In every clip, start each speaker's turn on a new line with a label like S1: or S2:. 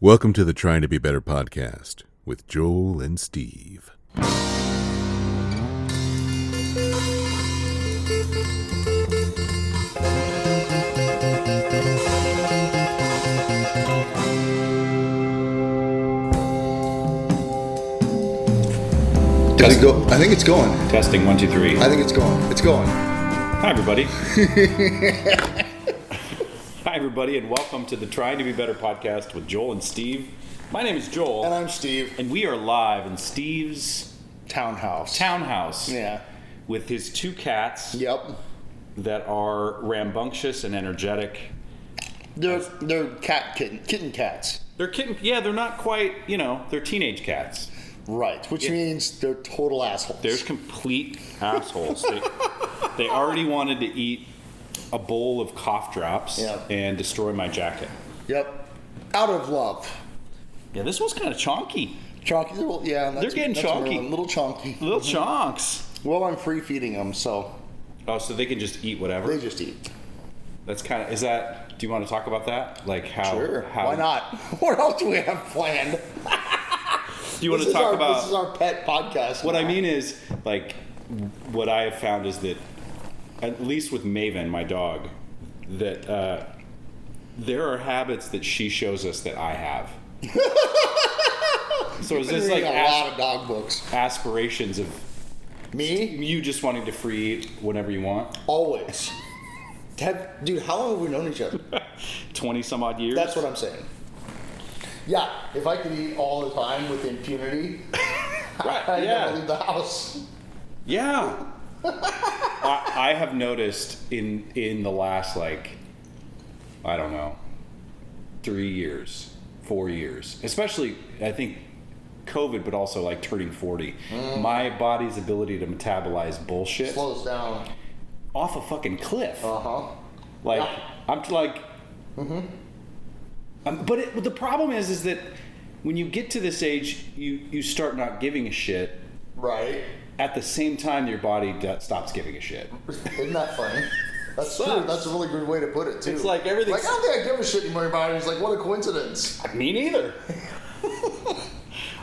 S1: Welcome to the Trying to Be Better podcast with Joel and Steve.
S2: Does it go? I think it's going.
S3: Testing 1, 2, 3.
S2: I think it's going. It's going.
S3: Hi, everybody. Hi, everybody, and welcome to the Trying to Be Better podcast with Joel and Steve. My name is Joel.
S2: And I'm Steve.
S3: And we are live in Steve's
S2: Townhouse.
S3: Yeah. With his two cats.
S2: Yep.
S3: That are rambunctious and energetic.
S2: They're kitten cats.
S3: They're kitten. Yeah, they're not quite. They're teenage cats.
S2: Right, which means they're total assholes.
S3: They're complete assholes. They already wanted to eat a bowl of cough drops and destroy my jacket.
S2: Yep. Out of love.
S3: Yeah, this one's kind of chonky.
S2: Chonky,
S3: they're getting chonky.
S2: Little chonky.
S3: Little chonks.
S2: Well, I'm free feeding them, so.
S3: Oh, so they can just eat whatever?
S2: They just eat.
S3: That's kind of, do you want to talk about that? Like how?
S2: Sure.
S3: How,
S2: why not? What else do we have planned?
S3: Do you want to talk about?
S2: This is our pet podcast.
S3: What I mean is, what I have found is that, at least with Maven, my dog, that there are habits that she shows us that I have. So is this like
S2: a lot of dog books?
S3: Aspirations of
S2: me?
S3: You just wanting to free eat whenever you want?
S2: Always. Dude, how long have we known each other?
S3: 20 some odd years.
S2: That's what I'm saying. Yeah, if I could eat all the time with impunity, I'd never leave the house.
S3: Yeah. I have noticed in the last, 3 years, 4 years, especially, I think, COVID, but also, turning 40, my body's ability to metabolize bullshit
S2: slows down.
S3: Off a fucking cliff.
S2: Uh-huh.
S3: I'm like... Mm-hmm. But the problem is that when you get to this age, you start not giving a shit.
S2: Right.
S3: At the same time, your body stops giving a shit.
S2: Isn't that funny? That's true. That's a really good way to put it, too.
S3: It's like everything.
S2: I don't think I give a shit anymore. Your body's like, what a coincidence.
S3: Me neither.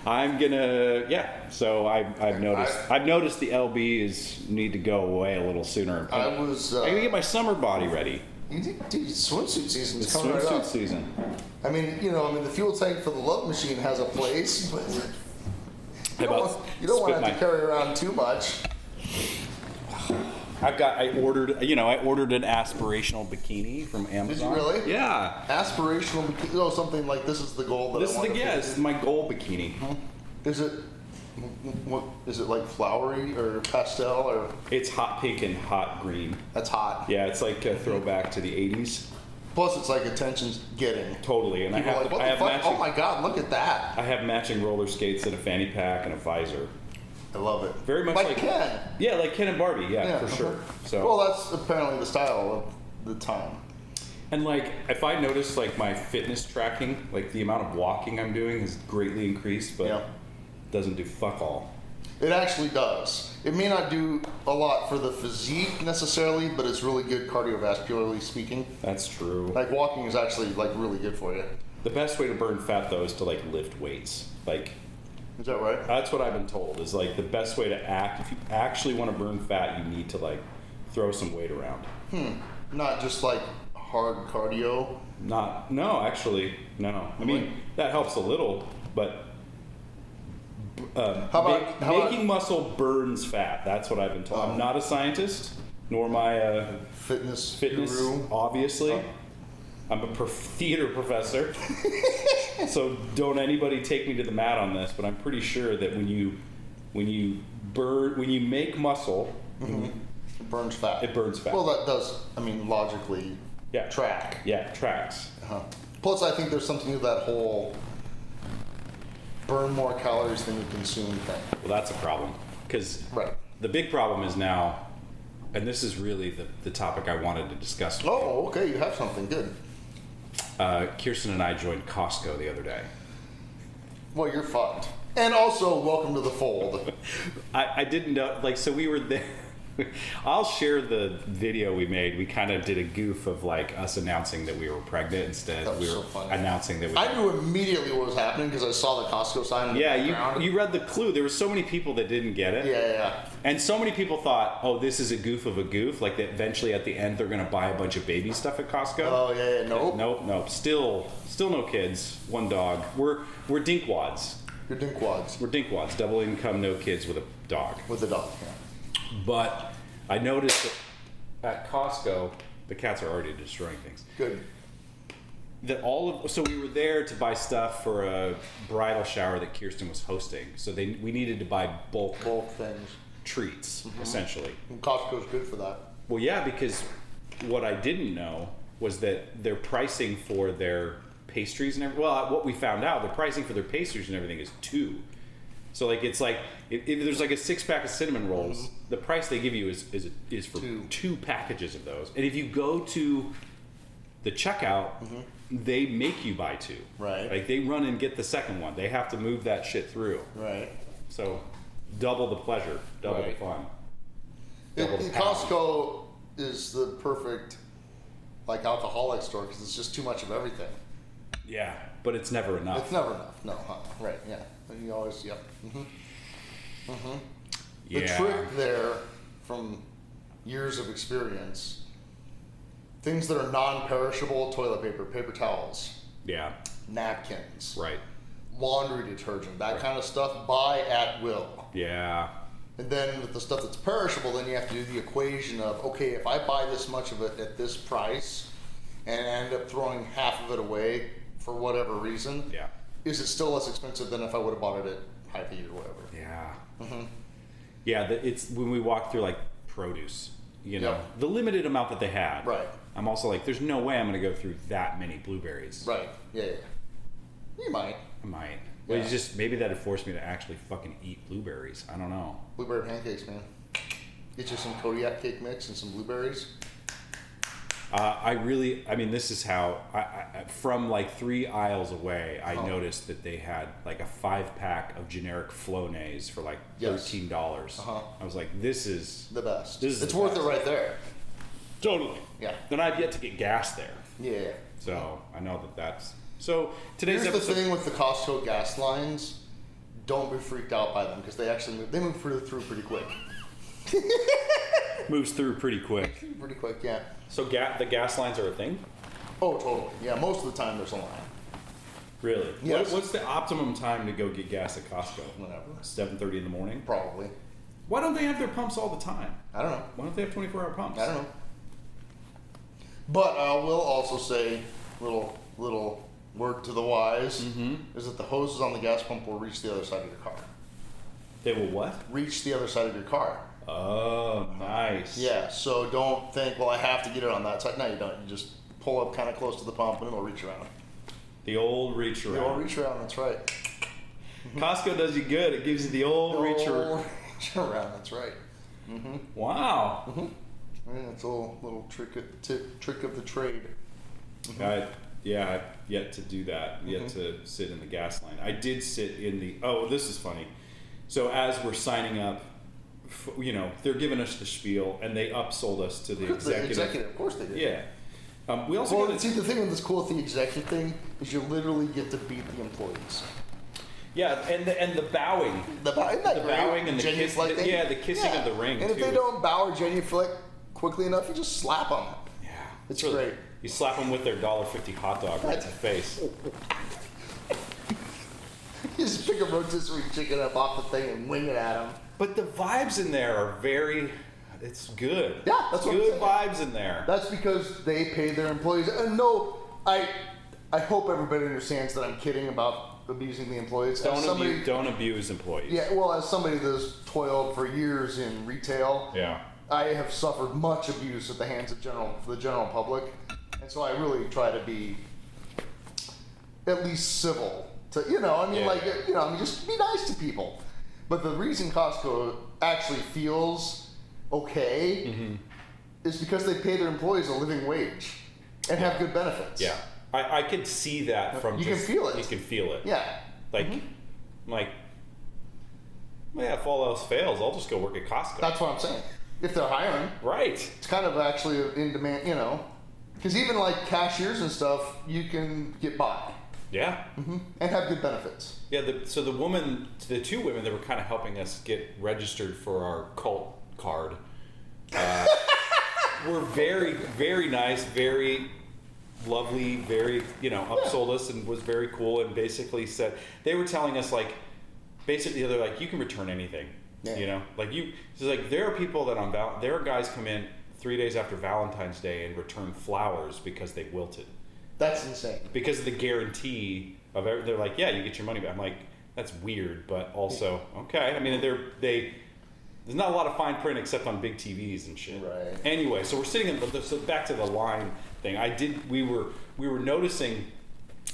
S3: I'm gonna, So I've noticed the LBs need to go away a little sooner. I'm gonna get my summer body ready.
S2: Dude, swimsuit season's
S3: it's
S2: coming right up.
S3: Swimsuit season.
S2: I mean, the fuel tank for the love machine has a place, but you don't want to have to carry around too much.
S3: I ordered an aspirational bikini from Amazon. Did you really? Yeah.
S2: Aspirational bikini. Oh, something like this is the goal that
S3: this is my goal bikini.
S2: Huh? Is it like flowery or pastel or?
S3: It's hot pink and hot green.
S2: That's hot.
S3: Yeah, it's like a throwback to the 80s.
S2: Plus, it's like attention's getting.
S3: Totally, and
S2: people
S3: I have matching.
S2: Oh my God, look at that!
S3: I have matching roller skates and a fanny pack and a visor.
S2: I love it.
S3: Very much like
S2: Ken.
S3: Yeah, like Ken and Barbie. Yeah, for sure. So.
S2: Well, that's apparently the style of the time.
S3: And if I notice my fitness tracking, the amount of walking I'm doing has greatly increased, but doesn't do fuck all.
S2: It actually does. It may not do a lot for the physique necessarily, but it's really good cardiovascularly speaking.
S3: That's true.
S2: Walking is actually really good for you.
S3: The best way to burn fat though is to lift weights.
S2: Is that right?
S3: That's what I've been told is the best way to act. If you actually want to burn fat, you need to throw some weight around.
S2: Not just hard cardio.
S3: No, actually, no. I mean, that helps a little, but making muscle burns fat. That's what I've been told. I'm not a scientist, nor am I a
S2: fitness
S3: guru, obviously. I'm a theater professor, so don't anybody take me to the mat on this. But I'm pretty sure that when you make muscle,
S2: it burns fat.
S3: It burns fat.
S2: Well, that does. logically track.
S3: Yeah, it tracks.
S2: Plus, I think there's something to that whole burn more calories than you consume thing.
S3: Well, that's a problem because the big problem is now, and this is really the topic I wanted to discuss with you.
S2: Oh, okay, you have something good.
S3: Kjerstin and I joined Costco the other day.
S2: Well, you're fucked. And also, welcome to the fold.
S3: I didn't know, so we were there. I'll share the video we made. We kind of did a goof of like us announcing that we were pregnant instead.
S2: That was
S3: We were
S2: so funny.
S3: announcing that we
S2: I knew immediately what was happening because I saw the Costco sign in the background.
S3: you read the clue. There were so many people that didn't get it.
S2: Yeah.
S3: And so many people thought, oh, this is a goof of a goof. Like that eventually at the end they're going to buy a bunch of baby stuff at Costco.
S2: Oh, yeah. Nope.
S3: Nope. Still no kids. One dog. We're dinkwads.
S2: You're dinkwads.
S3: We're dinkwads. Double income, no kids with a dog.
S2: With a dog, yeah.
S3: But I noticed that at Costco, the cats are already destroying things.
S2: Good.
S3: So we were there to buy stuff for a bridal shower that Kjerstin was hosting. So we needed to buy bulk
S2: things.
S3: treats, essentially.
S2: And Costco's good for that.
S3: Well, yeah, because what I didn't know was that their pricing for their pastries and everything. Well, what we found out, the pricing for their pastries and everything is 2. So like it's like if there's like a 6-pack of cinnamon rolls, the price they give you is for 2 packages of those. And if you go to the checkout, they make you buy 2.
S2: Right.
S3: Like they run and get the second one. They have to move that shit through.
S2: Right.
S3: So double the pleasure, double the fun. Double the pound.
S2: Costco is the perfect like alcoholic store because it's just too much of everything.
S3: Yeah, but it's never enough.
S2: It's never enough. No, right? Yeah. And you always, yep.
S3: Yeah.
S2: The trick there, from years of experience, things that are non-perishable: toilet paper, paper towels,
S3: Yeah.
S2: napkins,
S3: Right.
S2: laundry detergent, that kind of stuff. Buy at will.
S3: Yeah.
S2: And then with the stuff that's perishable, then you have to do the equation of, okay, if I buy this much of it at this price and end up throwing half of it away for whatever reason,
S3: Yeah.
S2: is it still less expensive than if I would have bought it at Hy-Vee or whatever?
S3: Yeah. Yeah. It's when we walk through like produce, you know,
S2: Yep.
S3: the limited amount that they had.
S2: Right.
S3: I'm also like, there's no way I'm going to go through that many blueberries.
S2: Right. Yeah. You might.
S3: I might. Well,
S2: Yeah.
S3: it's just maybe that'd force me to actually fucking eat blueberries. I don't know.
S2: Blueberry pancakes, man. Get you some Kodiak cake mix and some blueberries.
S3: I mean, this is how, I from like 3 aisles away, I noticed that they had like a 5-pack of generic Flonase for like $13. I was like, this is
S2: The best.
S3: This is
S2: It's
S3: the
S2: worth
S3: best.
S2: it right there.
S3: Totally.
S2: Yeah.
S3: Then I've yet to get gas there.
S2: Yeah.
S3: So I know that's. So today's
S2: Here's the
S3: episode.
S2: thing with the Costco gas lines. Don't be freaked out by them because they actually move through pretty quick.
S3: Moves through pretty quick.
S2: Pretty quick, yeah.
S3: So the gas lines are a thing?
S2: Oh, totally. Yeah, most of the time there's a line.
S3: Really?
S2: Yes.
S3: What's the optimum time to go get gas at Costco?
S2: Whatever.
S3: 7:30 in the morning?
S2: Probably.
S3: Why don't they have their pumps all the time?
S2: I don't know.
S3: Why don't they have 24-hour pumps?
S2: I don't know. But I will also say, little word to the wise, is that the hoses on the gas pump will reach the other side of your car.
S3: They will what?
S2: Reach the other side of your car.
S3: Oh, nice.
S2: Yeah, so don't think, well, I have to get it on that side. No, you don't. You just pull up kind of close to the pump and it'll reach around.
S3: The old reach around.
S2: The old reach around, that's right.
S3: Costco does you good. It gives you the old reach around.
S2: Old reach around, that's right.
S3: Wow.
S2: Yeah, it's a little trick of the trade.
S3: I've yet to do that. Yet to sit in the gas line. I did sit in the. Oh, this is funny. So as we're signing up, you know, they're giving us the spiel, and they upsold us to the executive.
S2: Of course they did.
S3: Yeah. We also
S2: Well,
S3: get
S2: see, the thing that's cool with the executive thing is you literally get to beat the employees.
S3: Yeah, and the bowing.
S2: Isn't that great?
S3: Bowing and the kiss.
S2: Genuflect thing?
S3: Yeah, the kissing of the ring.
S2: And if
S3: too.
S2: they don't bow or genuflect quickly enough, you just slap them.
S3: Yeah,
S2: It's great.
S3: You slap them with their $1.50 hot dog right in the face.
S2: You just pick a rotisserie chicken up off the thing and wing it at them.
S3: But the vibes in there are very. It's good.
S2: Yeah, that's what I'm
S3: good
S2: saying.
S3: vibes in there.
S2: That's because they pay their employees. And no, I hope everybody understands that I'm kidding about abusing the employees.
S3: Don't abuse employees.
S2: Yeah, well, as somebody that's toiled for years in retail,
S3: Yeah.
S2: I have suffered much abuse at the hands of the general public, and so I really try to be at least civil to just be nice to people. But the reason Costco actually feels okay is because they pay their employees a living wage and have good benefits.
S3: Yeah. I could see that from
S2: You can feel it.
S3: You can feel it.
S2: Yeah.
S3: Like, I'm like, well, yeah, if all else fails, I'll just go work at Costco.
S2: That's what I'm saying. if they're hiring.
S3: Right.
S2: It's kind of actually in demand, you know, because even like cashiers and stuff, you can get by.
S3: Yeah.
S2: And have good benefits.
S3: Yeah. The two women that were kind of helping us get registered for our cult card, were very, very nice, very lovely, very, upsold us and was very cool, and basically said, they were telling us like, basically they're like, you can return anything.
S2: Yeah.
S3: It's like there are people that there are guys come in 3 days after Valentine's Day and return flowers because they wilted.
S2: That's insane.
S3: Because of the guarantee of they're like, yeah, you get your money back. I'm like, that's weird, but also okay. I mean, there's not a lot of fine print except on big TVs and shit.
S2: Right.
S3: Anyway, so we're sitting so back to the line thing. We were noticing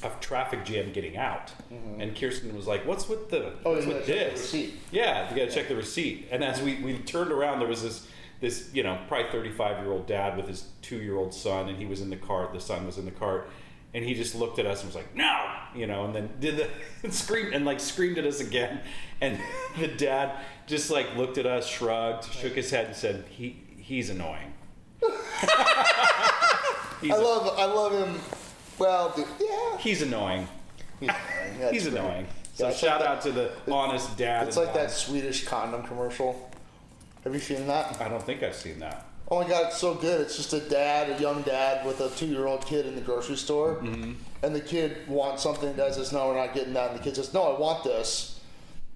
S3: a traffic jam getting out, and Kjerstin was like, "What's with this?"
S2: Check the receipt.
S3: Yeah, you got to check the receipt. And as we turned around, there was this probably 35-year-old dad with his 2-year-old son, and he was in the cart. The son was in the cart, and he just looked at us and was like, "No," and then did the screamed at us again, and the dad just like looked at us, shrugged, shook his head, and said, "He's annoying."
S2: I love him. Well, yeah.
S3: He's annoying. He's annoying. So
S2: Yeah,
S3: shout out to the honest dad.
S2: It's like that Swedish condom commercial. Have you seen that?
S3: I don't think I've seen that.
S2: Oh my God, it's so good. It's just a young dad with a 2-year-old kid in the grocery store. And the kid wants something, Dad says, "No, we're not getting that." And the kid says, "No, I want this."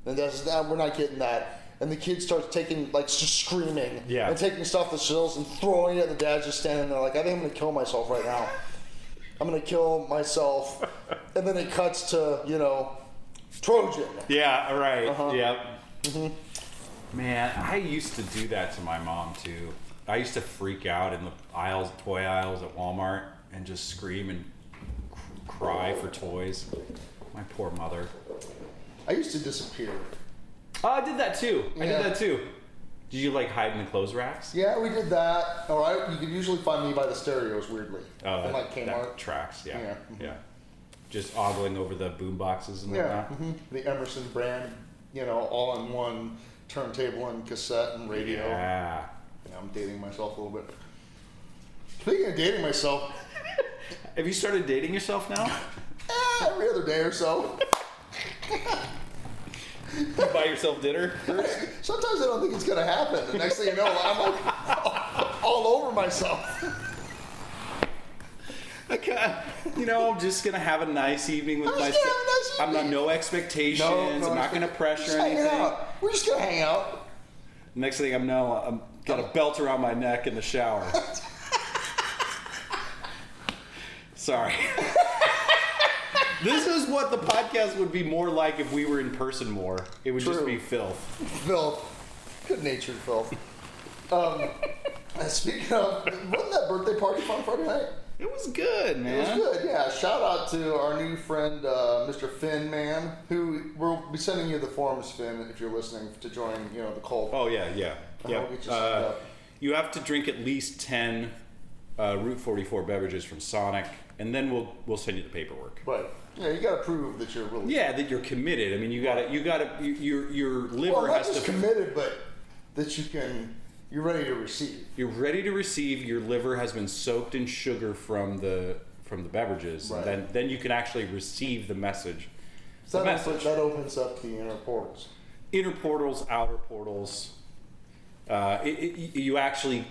S2: And Dad says, "No, we're not getting that." And the kid starts taking, just screaming.
S3: Yeah.
S2: And taking stuff to the shelves and throwing it. And the dad's just standing there like, "I think I'm going to kill myself right now. I'm going to kill myself." And then it cuts to, Trojan.
S3: Yeah, right. Yep. Man, I used to do that to my mom too. I used to freak out in the toy aisles at Walmart, and just scream and cry for toys. My poor mother.
S2: I used to disappear.
S3: Oh, I did that too. I
S2: Yeah.
S3: did that too. Did you hide in the clothes racks?
S2: Yeah, we did that. All right, you could usually find me by the stereos, weirdly.
S3: Oh,
S2: in
S3: that
S2: Kmart.
S3: tracks. Yeah.
S2: Yeah.
S3: Yeah. Just ogling over the boom boxes and
S2: Yeah,
S3: whatnot.
S2: the Emerson brand, all-in-one turntable and cassette and radio.
S3: Yeah.
S2: Yeah, I'm dating myself a little bit. Speaking of dating myself,
S3: Have you started dating yourself now?
S2: every other day or so.
S3: You buy yourself dinner first?
S2: Sometimes I don't think it's gonna happen. The next thing you know, I'm like all over myself.
S3: I'm just gonna have a nice evening with myself. I'm not no expectations. I'm not gonna pressure
S2: just hanging
S3: anything.
S2: out. We're just gonna hang out.
S3: Next thing I'm got a belt around my neck in the shower. Sorry. This is what the podcast would be more like if we were in person more. It would just
S2: True.
S3: be filth.
S2: Filth. Good-natured filth. Speaking of, wasn't that birthday party fun Friday night?
S3: It was good, man.
S2: It was good, yeah. Shout out to our new friend, Mr. Finn Man, who we'll be sending you the forms, Finn, if you're listening, to join, the cult.
S3: Oh, yeah.
S2: We'll get you set up.
S3: You have to drink at least 10 Route 44 beverages from Sonic, and then we'll send you the paperwork.
S2: But yeah, you got to prove that you're really
S3: Yeah, that you're committed. I mean, your liver
S2: not
S3: has
S2: just
S3: to
S2: committed, but that you're ready to receive.
S3: You're ready to receive. Your liver has been soaked in sugar from the beverages.
S2: Right.
S3: And then you can actually receive the message.
S2: So that opens up the inner portals.
S3: Inner portals, outer portals. You actually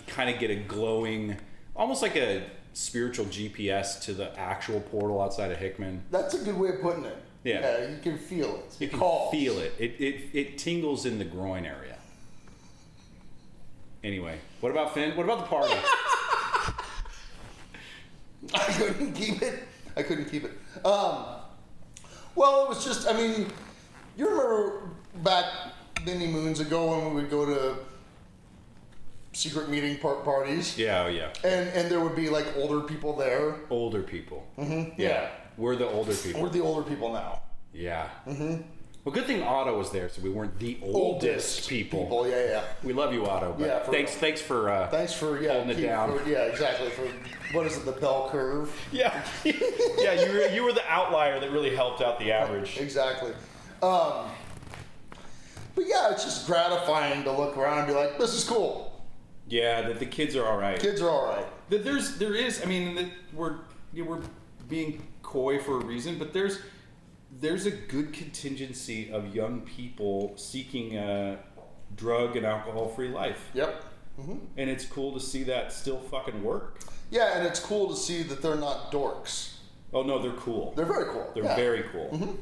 S3: kind of get a glowing, almost like a spiritual GPS to the actual portal outside of Hickman.
S2: That's a good way of putting it.
S3: Yeah.
S2: You can feel it.
S3: You can feel it. It tingles in the groin area. Anyway, what about Finn? What about the party?
S2: I couldn't keep it. Well, it was just, you remember back many moons ago when we would go to secret meeting parties?
S3: Yeah, oh yeah.
S2: And there would be older people there.
S3: Older people.
S2: Mm-hmm.
S3: Yeah. We're the older people.
S2: We're the older people now.
S3: Yeah. Mm-hmm. Well, good thing Otto was there, so we weren't the oldest people.
S2: Yeah.
S3: We love you, Otto. But
S2: Yeah,
S3: thanks for holding it down.
S2: Exactly. For what is it, the bell curve?
S3: Yeah. Yeah. You were the outlier that really helped out the average.
S2: Exactly. But yeah, it's just gratifying to look around and be like, this is cool.
S3: Yeah, that the kids are all right.
S2: Kids are all right.
S3: That there is. I mean, that we're being coy for a reason, but there's a good contingency of young people seeking a drug and alcohol-free life.
S2: Yep. Mm-hmm.
S3: And it's cool to see that still fucking work.
S2: Yeah, and it's cool to see that they're not dorks.
S3: Oh no, they're cool.
S2: They're very cool.
S3: They're
S2: yeah.
S3: very cool.
S2: Mm-hmm.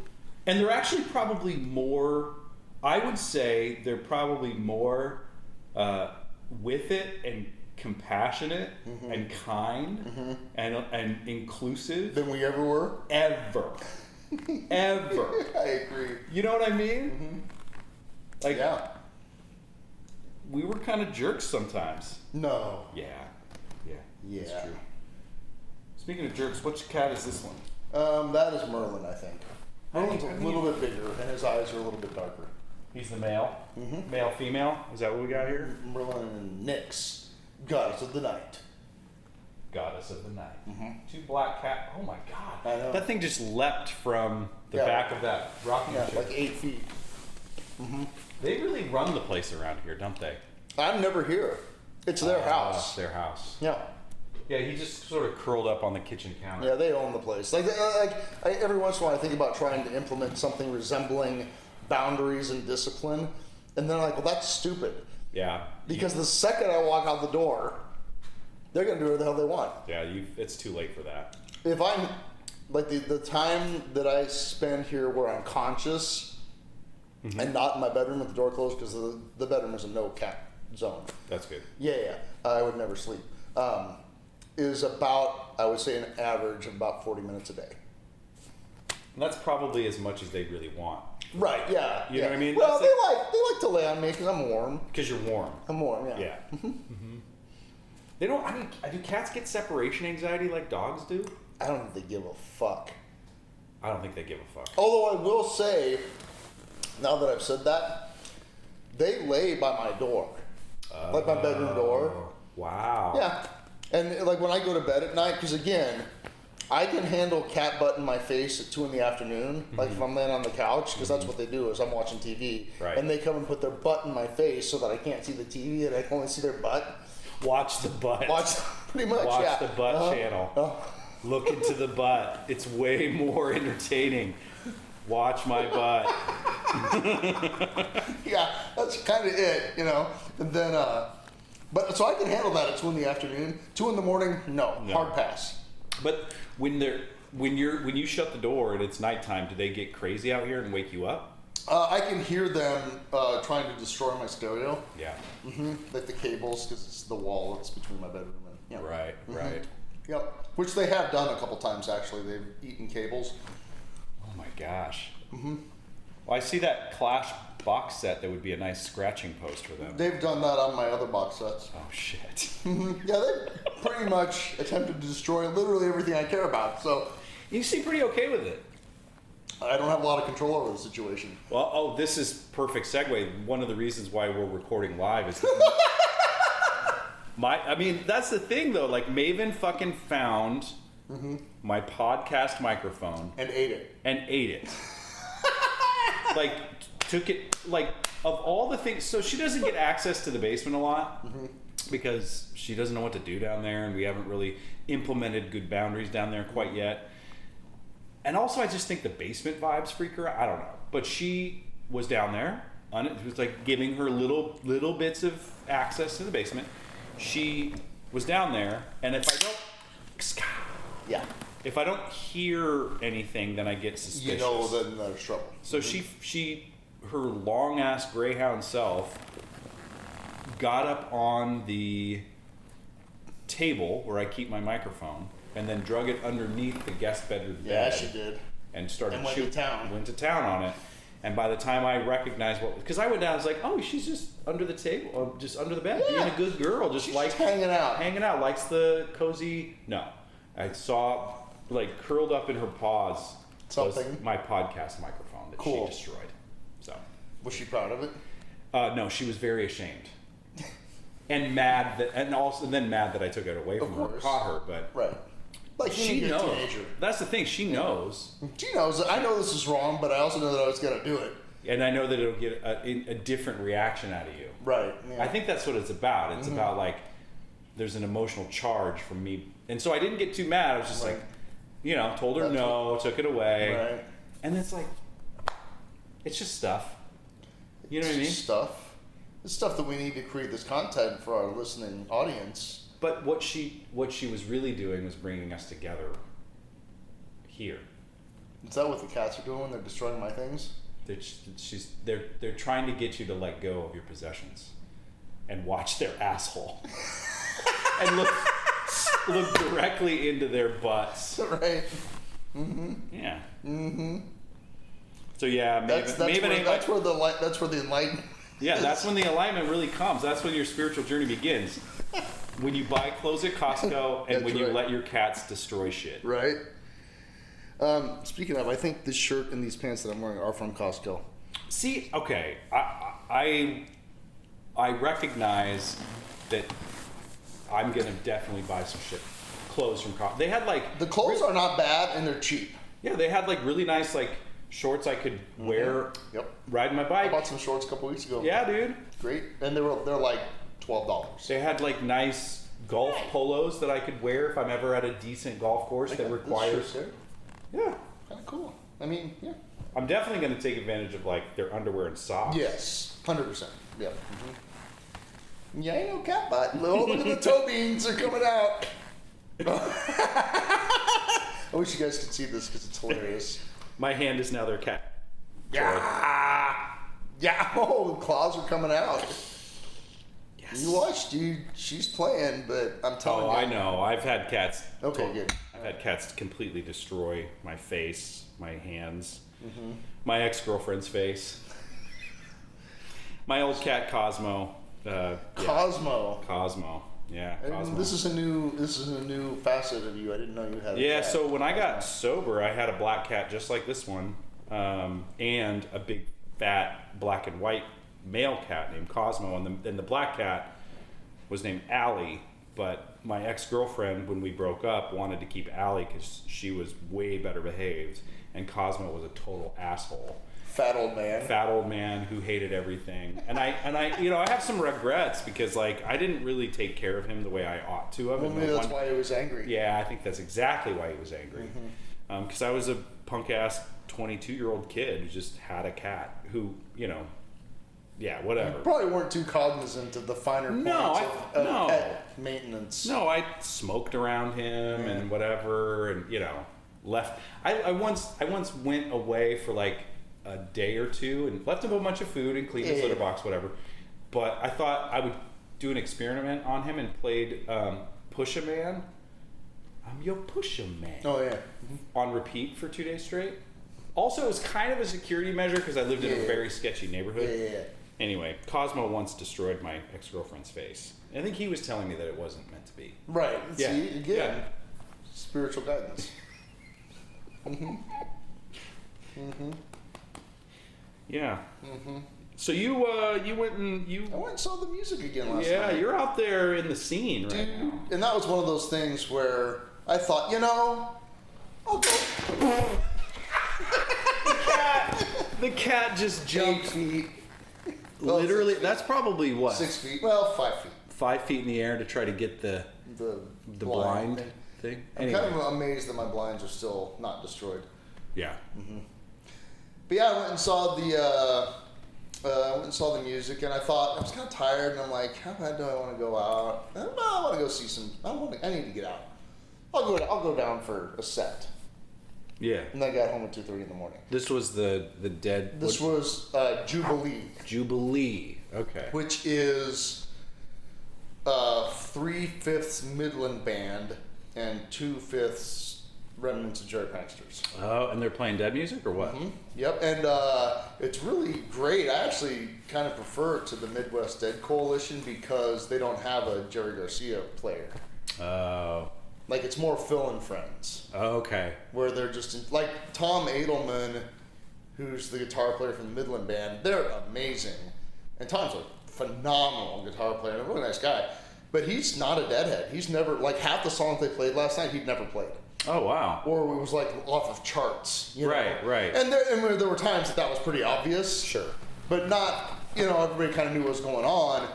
S3: And they're actually probably more, I would say they're probably more with it and compassionate and kind and inclusive
S2: than we ever were.
S3: Ever.
S2: I agree.
S3: You know what I mean?
S2: Mm-hmm.
S3: Like,
S2: yeah.
S3: We were kind of jerks sometimes.
S2: No.
S3: Yeah.
S2: Yeah.
S3: That's true. Speaking of jerks, which cat is this one?
S2: That is Merlin, I think. Merlin's a little bit bigger, and his eyes are a little bit darker.
S3: He's the male? Mm-hmm. Male, female? Is that what we got here?
S2: Merlin and Nyx, goddess of the night.
S3: Goddess of the night. Mm-hmm. Two black cats. Oh my god.
S2: I know.
S3: That thing just leapt from the back of that rocking chair.
S2: Like 8 feet. Mm-hmm.
S3: They really run the place around here, don't they?
S2: I'm never here. It's their house.
S3: It's their house.
S2: Yeah.
S3: Yeah, he just sort of curled up on the kitchen counter.
S2: Yeah, they own the place. Every once in a while I think about trying to implement something resembling boundaries and discipline, and then I'm like, well, that's stupid.
S3: Yeah.
S2: Because the second I walk out the door, they're going to do whatever the hell they want.
S3: Yeah, it's too late for that.
S2: If I'm, like, the time that I spend here where I'm conscious and not in my bedroom with the door closed, because the bedroom is a no cat zone.
S3: That's good.
S2: Yeah. I would never sleep. Is about, I would say, an average of about 40 minutes a day.
S3: And that's probably as much as they really want.
S2: Right, yeah.
S3: You know what I mean?
S2: Well, they like to lay on me because I'm warm.
S3: Because you're warm.
S2: I'm warm, yeah.
S3: Yeah. They don't, I mean, do cats get separation anxiety like dogs do?
S2: I don't think they give a fuck.
S3: I don't think they give a fuck.
S2: Although I will say, now that I've said that, they lay by my door. Like my bedroom door.
S3: Wow.
S2: Yeah. And like when I go to bed at night, because again, I can handle cat butt in my face at 2 p.m. Like if I'm laying on the couch, because that's what they do is I'm watching TV.
S3: Right.
S2: And they come and put their butt in my face so that I can't see the TV and I can only see their butt.
S3: Watch the butt.
S2: Pretty much,
S3: Watch the butt channel. Look into the butt. It's way more entertaining. Watch my butt.
S2: Yeah, that's kind of it, you know. And then, but so I can handle that at 2 p.m. 2 a.m, no, hard pass.
S3: But when you shut the door and it's nighttime, do they get crazy out here and wake you up?
S2: I can hear them trying to destroy my stereo.
S3: Yeah.
S2: Like the cables, because it's the wall that's between my bedroom and. Yeah.
S3: Right. Right.
S2: Yep. Which they have done a couple times actually. They've eaten cables.
S3: Oh my gosh. Well, I see that Clash box set that would be a nice scratching post for them.
S2: They've done that on my other box sets.
S3: Oh shit.
S2: Yeah, they pretty much attempted to destroy literally everything I care about. So
S3: You seem pretty okay with it.
S2: I don't have a lot of control over the situation.
S3: Well, this is perfect segue. One of the reasons why we're recording live is that I mean, that's the thing though. Like Maven fucking found my podcast microphone
S2: And ate it.
S3: Like took it, like of all the things. So she doesn't get access to the basement a lot because she doesn't know what to do down there, and we haven't really implemented good boundaries down there quite yet. And also, I just think the basement vibes freak her out. I don't know, but she was down there. It was like giving her little bits of access to the basement. She was down there, and if I don't hear anything, then I get suspicious.
S2: You know, then there's trouble.
S3: So her long ass greyhound self got up on the table where I keep my microphone, and then drug it underneath the guest bedroom bed.
S2: Yeah, she did.
S3: And started
S2: and went to town
S3: on it. And by the time I recognized because I went down, I was like, oh, she's just under the table, or just under the bed, being a good girl, she's like
S2: hanging out,
S3: likes the cozy. No, I saw like curled up in her paws
S2: something.
S3: Was my podcast microphone that she destroyed. So
S2: was she proud of it?
S3: No, she was very ashamed. And mad that I took it away from her, caught her, but
S2: right. Like
S3: she knows. That's the thing. She knows.
S2: She knows. I know this is wrong, but I also know that I was going to do it.
S3: And I know that it'll get a different reaction out of you.
S2: Right. Yeah.
S3: I think that's what it's about. It's about like there's an emotional charge from me, and so I didn't get too mad. I was just like, you know, told her no, took it away,
S2: Right.
S3: and it's like, it's just stuff. You know what I mean?
S2: Stuff. It's stuff that we need to create this content for our listening audience.
S3: But what she was really doing was bringing us together here.
S2: Is that what the cats are doing when they're destroying my things?
S3: They're trying to get you to let go of your possessions and watch their asshole and look directly into their butts.
S2: Right. Mm-hmm.
S3: Yeah.
S2: Mm-hmm.
S3: So yeah,
S2: That's where the enlightenment.
S3: Yeah, that's when the alignment really comes. That's when your spiritual journey begins. When you buy clothes at Costco and when you let your cats destroy shit.
S2: Right. Speaking of, I think this shirt and these pants that I'm wearing are from Costco.
S3: See, okay, I recognize that I'm gonna definitely buy some clothes from Costco. They had like
S2: the clothes are not bad and they're cheap.
S3: Yeah, they had like really nice like shorts I could wear.
S2: Yep.
S3: Riding my bike.
S2: I bought some shorts a couple weeks ago.
S3: Yeah, dude.
S2: Great, and they're like $12.
S3: They had like nice golf polos that I could wear if I'm ever at a decent golf course that requires.
S2: Yeah, kind of cool. I mean, yeah.
S3: I'm definitely going to take advantage of like their underwear and socks.
S2: Yes, 100%. Yeah. Mm-hmm. Yeah, ain't no cat butt. Look at the toe beans are coming out. I wish you guys could see this because it's hilarious.
S3: My hand is now their cat.
S2: Yeah. Yeah. Oh, the claws are coming out.
S3: Yes.
S2: You watched, dude. She's playing, but I'm telling you.
S3: Oh, I know. I've had cats.
S2: Okay, good.
S3: I've had cats completely destroy my face, my hands, my ex-girlfriend's face, my old cat Cosmo.
S2: Cosmo.
S3: Cosmo. Yeah. Cosmo.
S2: This is a new facet of you. I didn't know you had.
S3: Yeah. So when I got sober, I had a black cat just like this one, and a big fat black and white male cat named Cosmo, and the black cat was named Allie. But my ex-girlfriend, when we broke up, wanted to keep Allie because she was way better behaved, and Cosmo was a total asshole.
S2: Fat old man
S3: who hated everything. And I you know, I have some regrets because like I didn't really take care of him the way I ought to have.
S2: Well, maybe that's why he was angry.
S3: Yeah, I think that's exactly why he was angry. Because I was a punk ass 22-year-old kid who just had a cat who, you know, yeah, whatever. You
S2: probably weren't too cognizant of the finer points of pet maintenance.
S3: No, I smoked around him and whatever, and you know, left. I once went away for like a day or two and left him a bunch of food and cleaned his litter box, whatever. But I thought I would do an experiment on him and played Push-A-Man. I'm your Push-A-Man.
S2: Oh yeah.
S3: On repeat for 2 days straight. Also, it was kind of a security measure because I lived in a very sketchy neighborhood.
S2: Yeah.
S3: Anyway, Cosmo once destroyed my ex-girlfriend's face. I think he was telling me that it wasn't meant to be.
S2: Right.
S3: Yeah.
S2: See, again, spiritual guidance.
S3: Yeah. So you went and
S2: I went and saw the music again last night.
S3: Yeah, you're out there in the scene right now.
S2: And that was one of those things where I thought, you know, I'll go.
S3: The cat just jumped
S2: 8 feet.
S3: Literally, that's probably what?
S2: 6 feet. Well, 5 feet.
S3: 5 feet in the air to try to get the blind thing.
S2: I'm kind of amazed that my blinds are still not destroyed.
S3: Yeah.
S2: But yeah, I went and saw the music, and I thought I was kind of tired, and I'm like, how bad do I want to go out? I want to go see some. I need to get out. I'll go down for a set.
S3: Yeah.
S2: And then I got home at 2:30 in the morning.
S3: This was the dead.
S2: This was Jubilee.
S3: Jubilee. Okay.
S2: Which is 3/5 Midland band and 2/5 remnants of Jerry Pranksters.
S3: Oh, and they're playing dead music or what?
S2: Yep, and it's really great. I actually kind of prefer it to the Midwest Dead Coalition because they don't have a Jerry Garcia player.
S3: Oh.
S2: Like, it's more Phil and Friends.
S3: Oh, okay.
S2: Where they're just, like Tom Edelman, who's the guitar player from the Midland band, they're amazing. And Tom's a phenomenal guitar player and a really nice guy. But he's not a deadhead. He's never, like half the songs they played last night, he'd never played.
S3: Oh wow.
S2: or it was like off of charts. You know?
S3: Right.
S2: And there were times that was pretty obvious.
S3: Sure.
S2: But not, everybody kind of knew what was going on.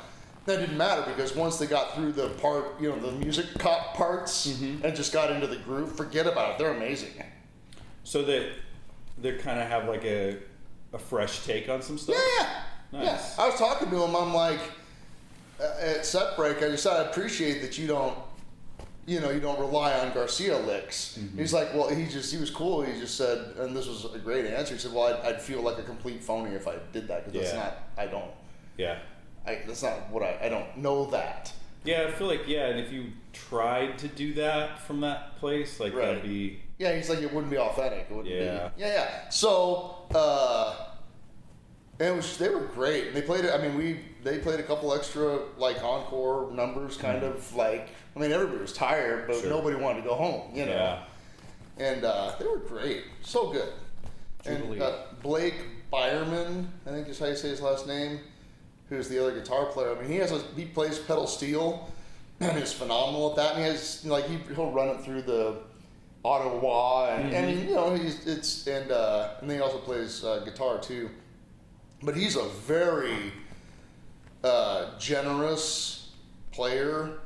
S2: That didn't matter because once they got through the part, the music cop parts and just got into the groove, forget about it. They're amazing.
S3: So they kind of have like a fresh take on some stuff?
S2: Yeah.
S3: Nice.
S2: Yeah. I was talking to him. I'm like, at set break, I appreciate that you don't rely on Garcia licks. He's like, well, he was cool. He just said, and this was a great answer. He said, well, I'd feel like a complete phony if I did that because that's not what I don't know that.
S3: Yeah, I feel like, and if you tried to do that from that place, like that'd be...
S2: Yeah, he's like, it wouldn't be authentic. It wouldn't be... Yeah. So, and they were great. They played it, they played a couple extra, like, encore numbers, kind of like... everybody was tired, but nobody wanted to go home,
S3: Yeah.
S2: And they were great. So good.
S3: Jubilee.
S2: And Blake Byerman, I think is how you say his last name, who's the other guitar player. He plays pedal steel and is phenomenal at that. And he has, he'll run it through the auto wah and then he also plays guitar too. But he's a very generous player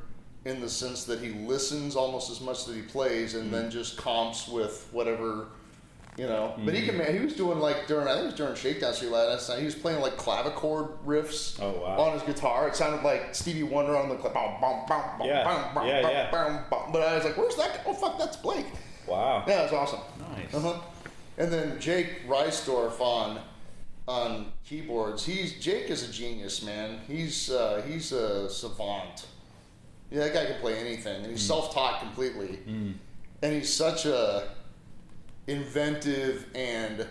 S2: in the sense that he listens almost as much as he plays and then just comps with whatever, But he was doing during Shakedown Street last night, he was playing like clavichord riffs on his guitar. It sounded like Stevie Wonder on the But I was like, where's that? Oh fuck, that's Blake.
S3: Wow.
S2: Yeah, it was awesome.
S3: Nice.
S2: And then Jake Reisdorf on keyboards. Jake is a genius, man. He's a savant. Yeah, that guy can play anything, and he's self-taught completely. And he's such a inventive and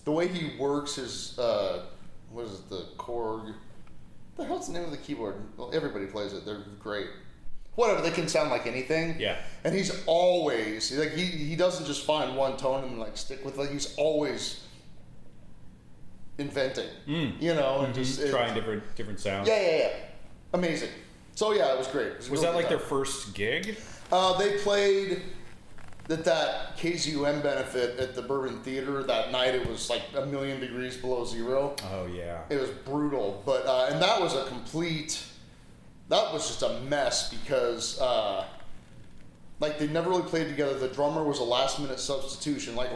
S2: the way he works his what is it, the Korg? The hell's the name of the keyboard? Well, everybody plays it. They're great. Whatever, they can sound like anything.
S3: Yeah.
S2: And he's always he doesn't just find one tone and stick with it. He's always inventing. And just
S3: trying different sounds.
S2: Yeah. Amazing. So yeah, it was great.
S3: Was really that like their first gig?
S2: They played that KZUM benefit at the Bourbon Theater that night. It was like 1,000,000 degrees below zero.
S3: Oh yeah.
S2: It was brutal, but and that was just a mess because they never really played together. The drummer was a last minute substitution, and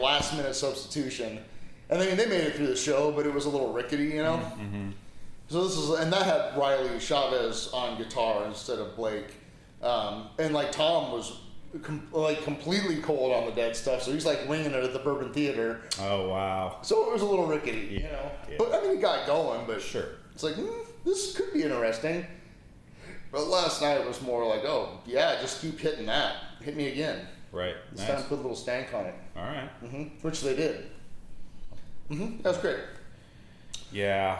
S2: then they made it through the show, but it was a little rickety, So that had Riley Chavez on guitar instead of Blake, and Tom was completely cold on the dead stuff, so he's winging it at the Bourbon Theater.
S3: Oh wow!
S2: So it was a little rickety,
S3: Yeah.
S2: But he got going. But
S3: sure,
S2: it's this could be interesting. But last night was more like, oh yeah, just keep hitting that, hit me again.
S3: Right.
S2: It's time to put a little stank on it.
S3: All right.
S2: Which they did. That was great.
S3: Yeah.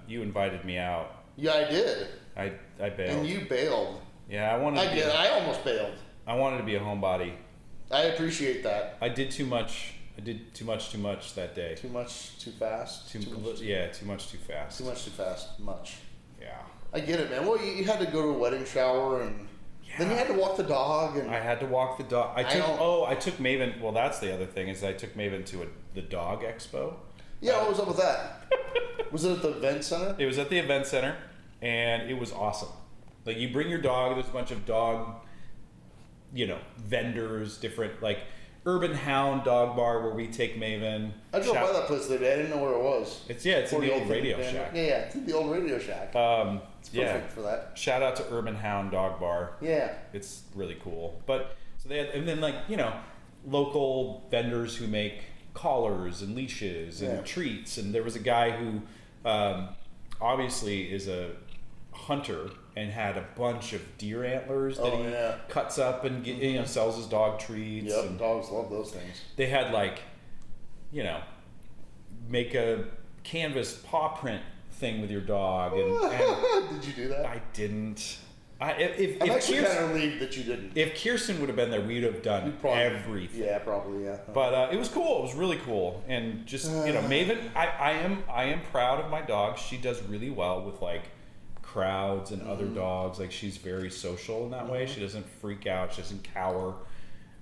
S3: You invited me out.
S2: Yeah, I did.
S3: I bailed.
S2: And you bailed.
S3: Yeah,
S2: I almost bailed.
S3: I wanted to be a homebody.
S2: I appreciate that.
S3: I did too much that day.
S2: Too much, too fast.
S3: Too much, too fast.
S2: Too much, too fast. Much.
S3: Yeah.
S2: I get it, man. Well, you had to go to a wedding shower, and then you had to walk the dog. And
S3: I had to walk the dog. I took Maven. Well, that's the other thing is I took Maven to the dog expo.
S2: Yeah, what was up with that? Was it at the event center?
S3: It was at the event center, and it was awesome. You bring your dog. There's a bunch of dog, vendors, different Urban Hound Dog Bar where we take Maven.
S2: I drove by that place the other day. I didn't know where it was.
S3: It's in the old Radio Shack.
S2: Yeah, it's in the old Radio Shack. It's perfect for that.
S3: Shout out to Urban Hound Dog Bar.
S2: Yeah.
S3: It's really cool. But so they had, and then local vendors who make collars and leashes and treats. And there was a guy who obviously is a hunter and had a bunch of deer antlers that he cuts up and sells his dog treats.
S2: Yep,
S3: and
S2: dogs love those things.
S3: They had make a canvas paw print thing with your dog. And
S2: Did you do that?
S3: I didn't.
S2: I'm actually kind of relieved that you didn't.
S3: If Kjerstin would have been there, we'd have done everything.
S2: Yeah, probably, yeah.
S3: But it was cool. It was really cool. And just, Maven, I am proud of my dog. She does really well with crowds and other dogs. Like, she's very social in that way. She doesn't freak out. She doesn't cower.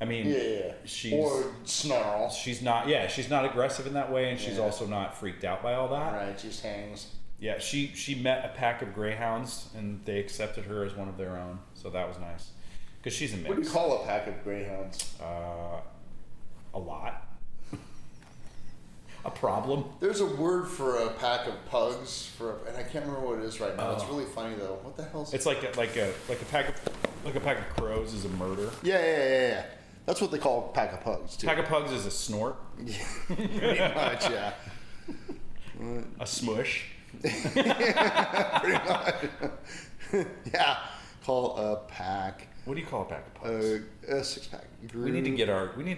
S3: I mean, she's
S2: or snarl.
S3: She's not aggressive in that way, and she's also not freaked out by all that.
S2: Right, she just hangs.
S3: Yeah, she met a pack of greyhounds, and they accepted her as one of their own, so that was nice. Because she's a mix.
S2: What do you call a pack of greyhounds?
S3: A lot. A problem.
S2: There's a word for a pack of pugs and I can't remember what it is right now. It's really funny though. What the hell's
S3: It's like a pack of crows is a murder.
S2: Yeah. That's what they call a pack of pugs too.
S3: Pack of pugs is a snort.
S2: Pretty much, yeah.
S3: A smush.
S2: Pretty much. Yeah. Call a pack.
S3: What do you call a pack of pugs?
S2: A 6-pack.
S3: We need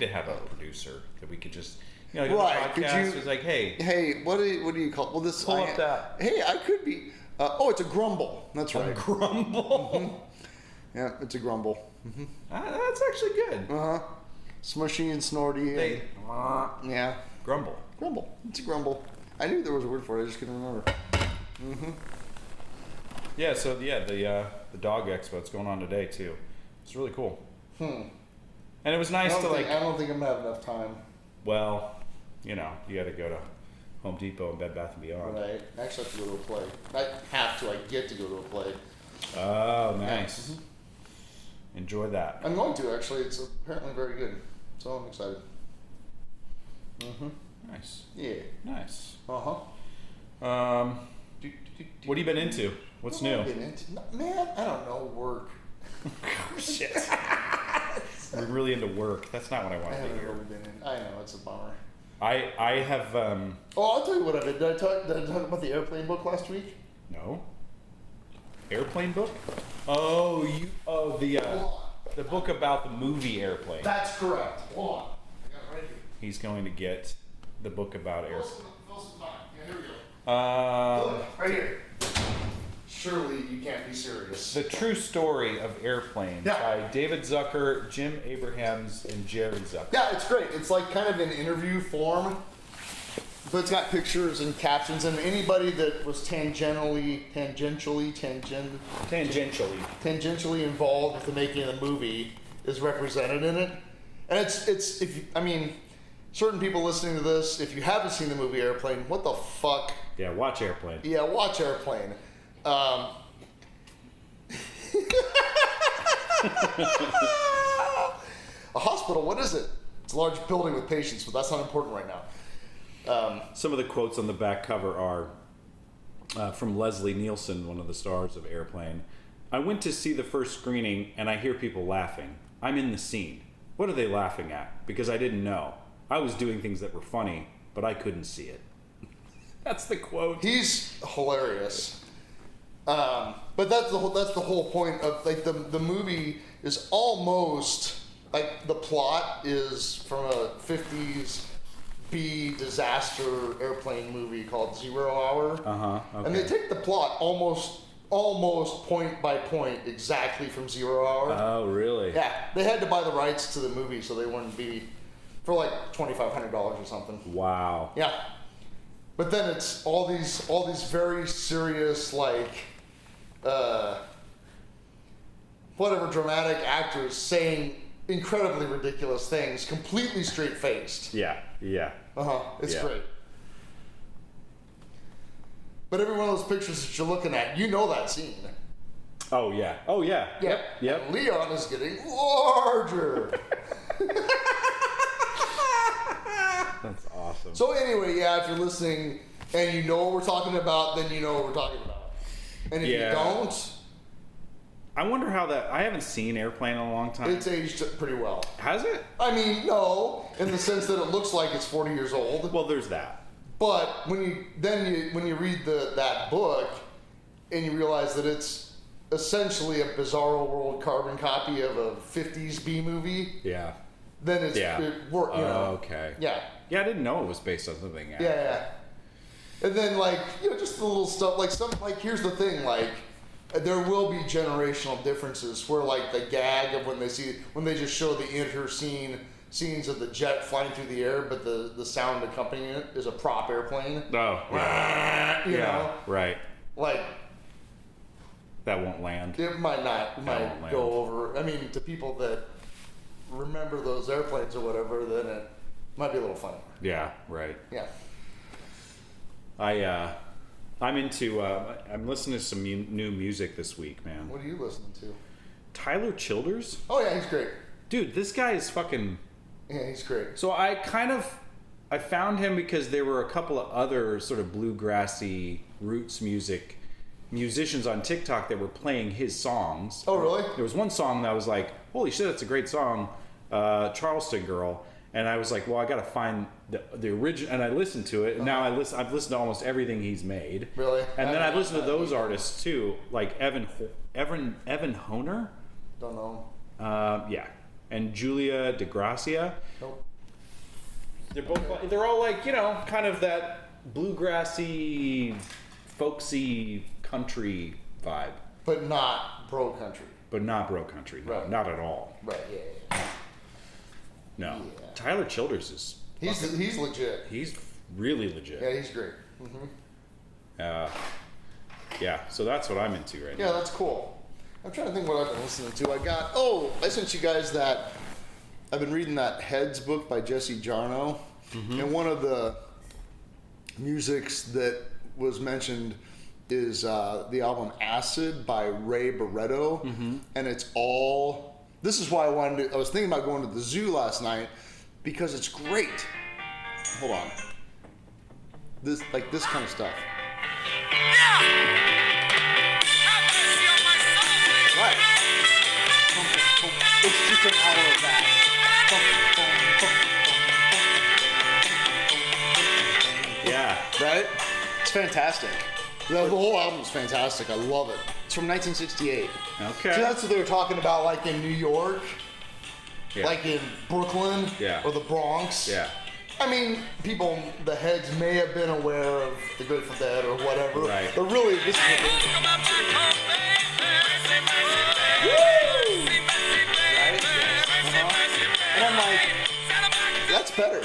S3: to have a producer that we could just, like
S2: right.
S3: a podcast. It's like,
S2: hey, what do you call? Well, this
S3: pull up that.
S2: Hey, I could be. It's a grumble. That's right.
S3: A grumble.
S2: Mm-hmm. Yeah, it's a grumble. Mm-hmm.
S3: That's actually good.
S2: Smushy and snorty. Yeah.
S3: Grumble.
S2: It's a grumble. I knew there was a word for it. I just couldn't remember. Mm-hmm.
S3: Yeah. So the dog expo that's going on today too. It's really cool. And it was nice I
S2: don't think I'm gonna have enough time.
S3: Well, you got to go to Home Depot and Bed Bath & Beyond.
S2: Right. I actually have to go to a play. I have to. I get to go to a play.
S3: Oh, nice. Enjoy that.
S2: I'm going to, actually. It's apparently very good. So I'm excited.
S3: Nice.
S2: Yeah.
S3: Nice.
S2: What
S3: have you been into? What's new?
S2: Man, I don't know. Work.
S3: Shit. We're really into work. That's not what I want to hear.
S2: I know, it's a bummer.
S3: I have.
S2: I'll tell you what I did. Did I talk about the airplane book last week?
S3: No. Airplane book? Oh, the book about the movie Airplane.
S2: That's correct. Hold on. I got it right here.
S3: He's going to get the book about Airplane.
S2: Fill some time. Yeah, here we go.
S3: Look,
S2: right here. Surely you can't be serious.
S3: The True Story of Airplane by David Zucker, Jim Abrahams, and Jerry Zucker.
S2: Yeah, it's great. It's like kind of an interview form, but it's got pictures and captions, and anybody that was tangentially involved with the making of the movie is represented in it. And it's certain people listening to this, if you haven't seen the movie Airplane, what the fuck?
S3: Yeah, watch Airplane.
S2: Yeah, watch Airplane. A hospital, what is it? It's a large building with patients, but that's not important right now.
S3: Some of the quotes on the back cover are from Leslie Nielsen, one of the stars of Airplane. I went to see the first screening and I hear people laughing. I'm in the scene. What are they laughing at? Because I didn't know. I was doing things that were funny, but I couldn't see it. That's the quote.
S2: He's hilarious. But that's the whole point of like the movie is almost like the plot is from a 50s B disaster airplane movie called 0 Hour.
S3: Okay.
S2: And they take the plot almost point by point exactly from 0 Hour.
S3: Oh, really?
S2: Yeah, they had to buy the rights to the movie so they wouldn't be for like $2,500 or something.
S3: Wow.
S2: Yeah. But then it's all these very serious whatever dramatic actors saying incredibly ridiculous things, completely straight-faced.
S3: Yeah.
S2: It's
S3: Yeah.
S2: great. But every one of those pictures that you're looking at, you know that scene.
S3: Oh, yeah.
S2: Yep. And Leon is getting larger.
S3: That's awesome.
S2: So anyway, if you're listening and you know what we're talking about, then you know what we're talking about. And if you don't,
S3: I wonder how that. I haven't seen Airplane in a long time.
S2: it's aged pretty well.
S3: Has it?
S2: I mean, no, in the sense that it looks like it's 40 years old.
S3: Well, there's that.
S2: But when you read that book and you realize that it's essentially a Bizarro World carbon copy of a 50s B movie,
S3: Yeah.
S2: then it worked. You know.
S3: Okay.
S2: Yeah.
S3: Yeah, I didn't know it was based on something.
S2: Yeah. And then just the little stuff here's the thing, there will be generational differences where the gag of when they just show the scenes of the jet flying through the air, but the sound accompanying it is a prop airplane.
S3: Oh. Yeah.
S2: You know?
S3: Right. That won't land.
S2: It might not.
S3: That
S2: Might
S3: won't land.
S2: go over. I mean, to people that remember those airplanes or whatever, then it might be a little funny.
S3: Yeah, right.
S2: Yeah.
S3: I'm into. I'm listening to some new music this week, man.
S2: What are you listening to?
S3: Tyler Childers.
S2: Oh yeah, he's great.
S3: Dude, this guy is fucking.
S2: Yeah, he's great.
S3: So I found him because there were a couple of other sort of bluegrassy roots musicians on TikTok that were playing his songs.
S2: Oh really?
S3: There was one song that I was like, holy shit, that's a great song, Charleston Girl. And I was like, well, I got to find the original, and I listened to it. And now I've listened to almost everything he's made.
S2: Really?
S3: And then I've listened to those artists too, like Evan Honer.
S2: Don't know.
S3: Yeah, and Julia DeGracia.
S2: Nope.
S3: They're all like, you know, kind of that bluegrassy, folksy country vibe,
S2: But not bro country.
S3: but not bro country. No,
S2: Right.
S3: not at all.
S2: Right. Yeah.
S3: No.
S2: Yeah.
S3: Tyler Childers is.
S2: He's legit.
S3: He's really legit.
S2: Yeah, he's great.
S3: Yeah, so that's what I'm into right
S2: Yeah,
S3: now.
S2: that's cool. I'm trying to think what I've been listening to. I sent you guys that. I've been reading that Heads book by Jesse Jarnow, and one of the musics that was mentioned is the album Acid by Ray Barretto, and it's all. This is why I was thinking about going to the zoo last night because it's great. Hold on. This kind of stuff. Right. It's just an hour of that.
S3: Yeah.
S2: Right? It's fantastic. The whole album is fantastic. I love it. It's from 1968.
S3: Okay.
S2: So that's what they were talking about, like in New York,
S3: Yeah.
S2: like in Brooklyn,
S3: Yeah.
S2: or the Bronx.
S3: Yeah.
S2: I mean, the heads may have been aware of the Grateful Dead or whatever.
S3: Right.
S2: But really, this is what they Right? And I'm like, that's better.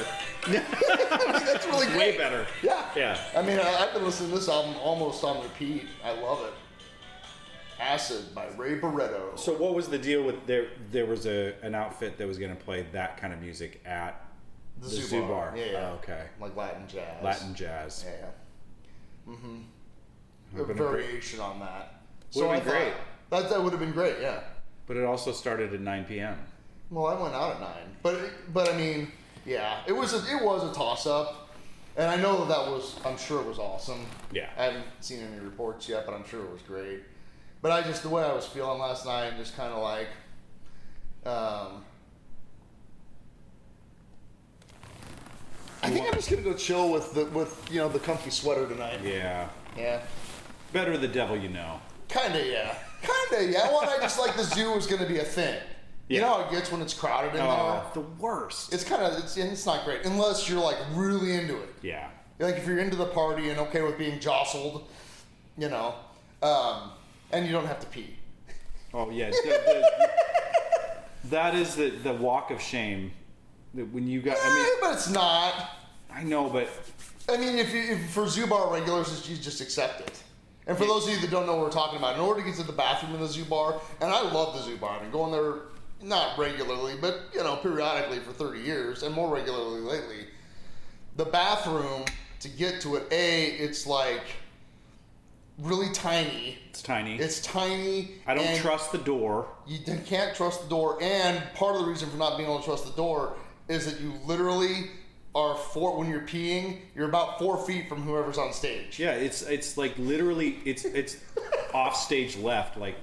S2: I mean, that's really great.
S3: Way better.
S2: Yeah.
S3: Yeah.
S2: I mean, I've been listening to this album almost on repeat. I love it. Acid by Ray Barretto.
S3: So what was the deal with there was an outfit that was going to play that kind of music at
S2: the
S3: Zoo Bar?
S2: Yeah.
S3: Oh, okay.
S2: Like Latin jazz.
S3: Latin jazz.
S2: Yeah. A
S3: Would've been
S2: variation on that.
S3: Would've been great.
S2: That would have been great, yeah.
S3: But it also started at 9 p.m.
S2: Well, I went out at 9. But I mean, yeah, it was a toss up. And I know I'm sure it was awesome.
S3: Yeah.
S2: I haven't seen any reports yet, but I'm sure it was great. But the way I was feeling last night, just kind of like, I think I'm just gonna go chill with the comfy sweater tonight.
S3: Yeah.
S2: Yeah.
S3: Better the devil you know.
S2: Kinda, yeah. Well, I just like the zoo was gonna be a thing. You
S3: Yeah.
S2: know how it gets when it's crowded in there?
S3: The worst.
S2: It's not great unless you're like really into it.
S3: Yeah.
S2: Like if you're into the party and okay with being jostled, you know, and you don't have to pee.
S3: Oh yeah. That is the walk of shame. That when you got.
S2: But it's not.
S3: I know, but
S2: I mean, if for zoo bar regulars, you just accept it. And for those of you that don't know what we're talking about, in order to get to the bathroom in the zoo bar, and I love the zoo bar. I've been going there not regularly, but periodically for 30 years, and more regularly lately. The bathroom, to get to it, it's like really tiny.
S3: it's tiny.
S2: It's tiny.
S3: I don't trust the door.
S2: You can't trust the door, and part of the reason for not being able to trust the door is that you literally are when you're peeing, you're about 4 feet from whoever's on stage.
S3: Yeah, it's like literally it's off stage left, like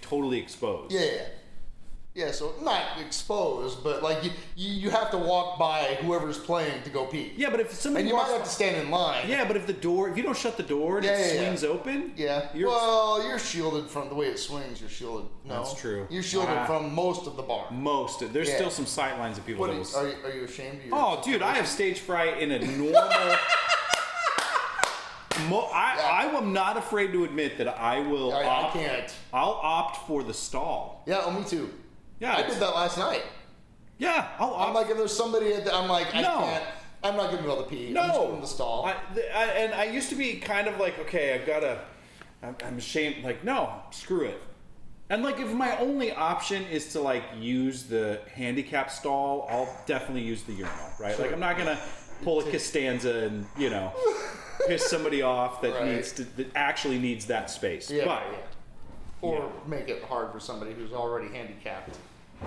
S3: totally exposed.
S2: Yeah, so not exposed, but like you have to walk by whoever's playing to go pee.
S3: Yeah, but if somebody
S2: and you might have to stand in line.
S3: Yeah, but if you don't shut the door and it swings open.
S2: Yeah. You're shielded from the way it swings. You're shielded. No,
S3: that's true.
S2: You're shielded from most of the bar.
S3: There's still some sight lines of people.
S2: Are you ashamed of your
S3: Oh, dude, I have stage fright in a normal. I am not afraid to admit that I will.
S2: I can't.
S3: I'll opt for the stall.
S2: Yeah, me too.
S3: Yeah,
S2: I did that last night.
S3: Yeah,
S2: I'm like, if there's somebody I'm like, I
S3: No.
S2: can't. I'm not gonna be able to pee.
S3: No,
S2: I'm just going to the stall.
S3: And I used to be kind of like, okay, I've got to. I'm ashamed. Like, no, screw it. And like, if my only option is to like use the handicap stall, I'll definitely use the urinal, right?
S2: Sure.
S3: Like, I'm not gonna pull a Costanza and piss somebody off that
S2: Right.
S3: that actually needs that space.
S2: Yeah,
S3: But
S2: or make it hard for somebody who's already handicapped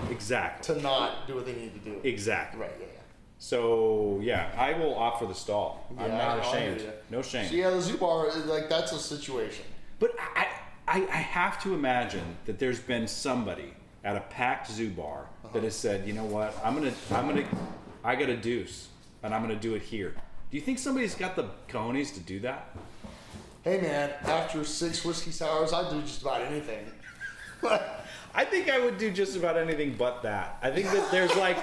S3: exactly,
S2: to not do what they need to do.
S3: exactly.
S2: Right. Yeah.
S3: So yeah, I will opt for the stall. I'm
S2: Yeah,
S3: not
S2: I
S3: ashamed.
S2: hear ya.
S3: No shame.
S2: So yeah, the zoo bar, like that's a situation.
S3: But I have to imagine that there's been somebody at a packed zoo bar that has said, you know what, I got a deuce, and I'm gonna do it here. Do you think somebody's got the cojones to do that?
S2: Hey man, after 6 whiskey sours, I do just about anything.
S3: I think I would do just about anything but that. I think that there's like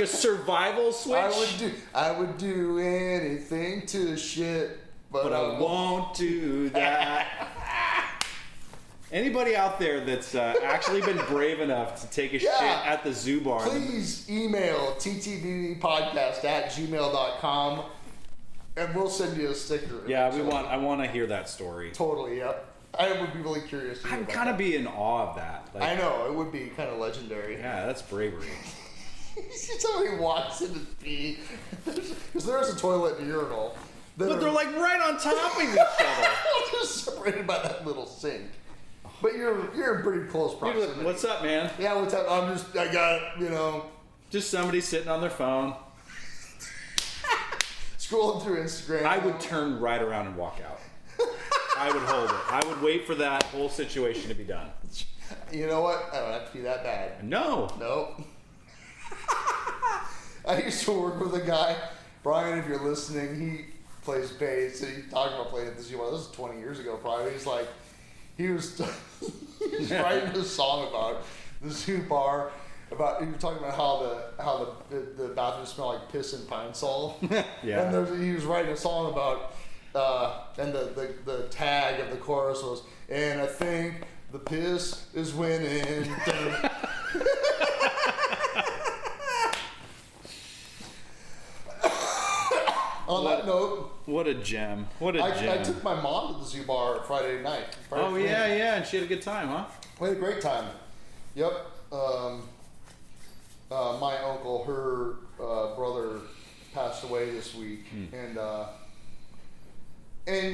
S3: a survival switch.
S2: I would do anything to shit,
S3: but I won't do that. Anybody out there that's actually been brave enough to take a shit at the zoo bar?
S2: Please email ttbbpodcast@gmail.com and we'll send you a sticker.
S3: Yeah, I want to hear that story.
S2: Totally, yep. I would be really curious to hear
S3: I'd
S2: about
S3: kind of
S2: that.
S3: be in awe of that. Like,
S2: I know, it would be kind of legendary.
S3: yeah, that's bravery.
S2: Somebody walks in to pee, because there is a toilet and urinal.
S3: But they're like right on top of each other.
S2: Just separated by that little sink. But you're in pretty close proximity.
S3: What's up, man?
S2: Yeah, what's up? I got,
S3: Just somebody sitting on their phone.
S2: scrolling through Instagram.
S3: I would turn right around and walk out. I would hold it. I would wait for that whole situation to be done.
S2: You know what? I don't have to be that bad.
S3: No.
S2: Nope. I used to work with a guy, Brian, if you're listening, he plays bass, and he talked about playing at the zoo bar. This is 20 years ago, probably. He's like, he was writing a song about the zoo bar. He was talking about how the bathrooms smell like piss and pine sol.
S3: Yeah.
S2: And he was writing a song about, and the tag of the chorus was, and I think the piss is winning. On that note,
S3: What a gem. What a gem.
S2: I took my mom to the zoo bar Friday night. Friday
S3: Oh,
S2: afternoon.
S3: yeah, and she had a good time, huh?
S2: We had a great time. Yep. My uncle, her brother, passed away this week, and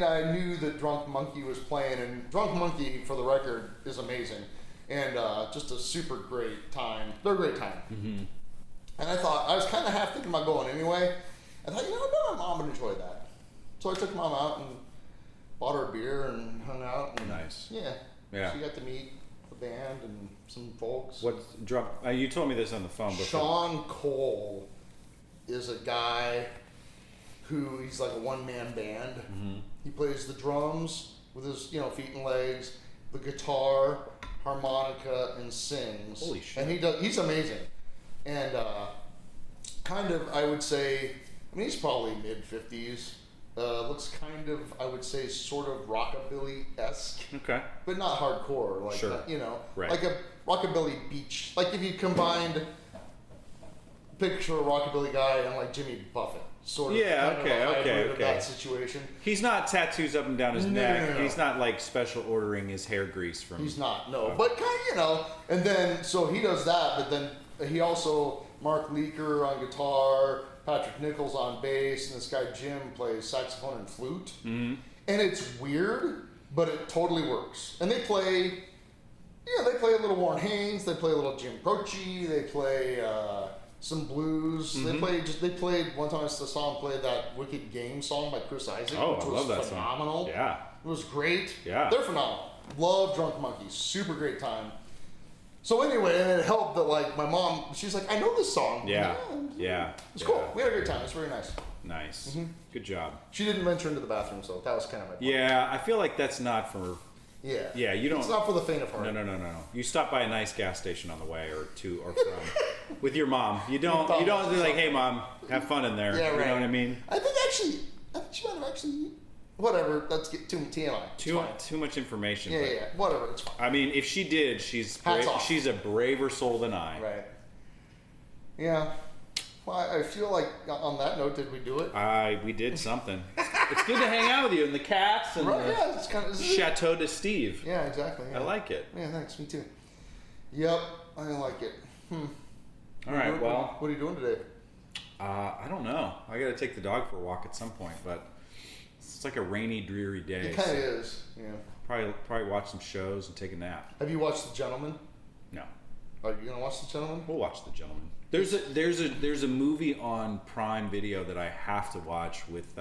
S2: I knew that Drunk Monkey was playing, and Drunk Monkey, for the record, is amazing, and just a super great time. They're a great time. Mm-hmm. And I was kind of half thinking about going anyway. I thought, I bet my mom would enjoy that. So I took mom out and bought her a beer and hung out. And,
S3: Nice.
S2: Yeah.
S3: Yeah.
S2: She got to meet the band and some folks.
S3: What drop? You told me this on the phone before.
S2: Sean Cole is a guy he's like a one-man band. Mm-hmm. He plays the drums with his feet and legs, the guitar, harmonica, and sings.
S3: Holy shit!
S2: And he's amazing. And kind of, I would say, he's probably mid-50s. Looks kind of, I would say, sort of rockabilly-esque.
S3: Okay.
S2: But not hardcore. Like,
S3: Sure. Right.
S2: Like a rockabilly beach. Like if you combined, picture a rockabilly guy and like Jimmy Buffett. Sort of.
S3: Yeah,
S2: kind of
S3: okay,
S2: a hybrid
S3: okay,
S2: of
S3: okay.
S2: that situation.
S3: He's not tattoos up and down his neck.
S2: No.
S3: He's not like special ordering his hair grease from.
S2: He's not, no. But kind of, and then, so he does that, but then he also, Mark Leaker on guitar, Patrick Nichols on bass, and this guy Jim plays saxophone and flute. Mm-hmm. And it's weird, but it totally works. And they play a little Warren Haynes, they play a little Jim Croce, they play some blues. Mm-hmm. They played one time I saw him play that Wicked Game song by Chris Isaac, which was
S3: love that
S2: phenomenal.
S3: song. Yeah.
S2: It was great.
S3: Yeah.
S2: They're phenomenal. Love Drunk Monkeys. Super great time. So anyway, and it helped that like my mom, she's like, I know this song.
S3: Yeah. Yeah.
S2: It's cool. We had a great time. It's very nice.
S3: Nice.
S2: Mm-hmm.
S3: Good job.
S2: She didn't venture into the bathroom, so that was kind of my point.
S3: Yeah, I feel like that's not for.
S2: Yeah.
S3: Yeah, you don't.
S2: It's not for the faint of heart.
S3: No. You stop by a nice gas station on the way, or from, with your mom. You don't be like, hey mom, have fun in there.
S2: Yeah, right.
S3: You know what I mean?
S2: I think she might have actually. Whatever. Let's get too TMI.
S3: Too much information.
S2: Yeah, yeah. Whatever. It's fine.
S3: I mean, if she did, she's a braver soul than I.
S2: Right. Yeah. Well, I feel like on that note, did we do it?
S3: We did something. It's good to hang out with you and the cats and
S2: Right,
S3: the
S2: yeah, it's kind of
S3: Chateau de Steve.
S2: Yeah, exactly. Yeah.
S3: I like it.
S2: Yeah, thanks. Me too. Yep, I like it.
S3: All right, well.
S2: What are you doing today?
S3: I don't know. I got to take the dog for a walk at some point, but it's like a rainy, dreary day.
S2: It kind of is. Yeah.
S3: Probably watch some shows and take a nap.
S2: Have you watched The Gentleman?
S3: No.
S2: Are you gonna watch The Gentleman?
S3: We'll watch The Gentleman. There's a movie on Prime Video that I have to watch with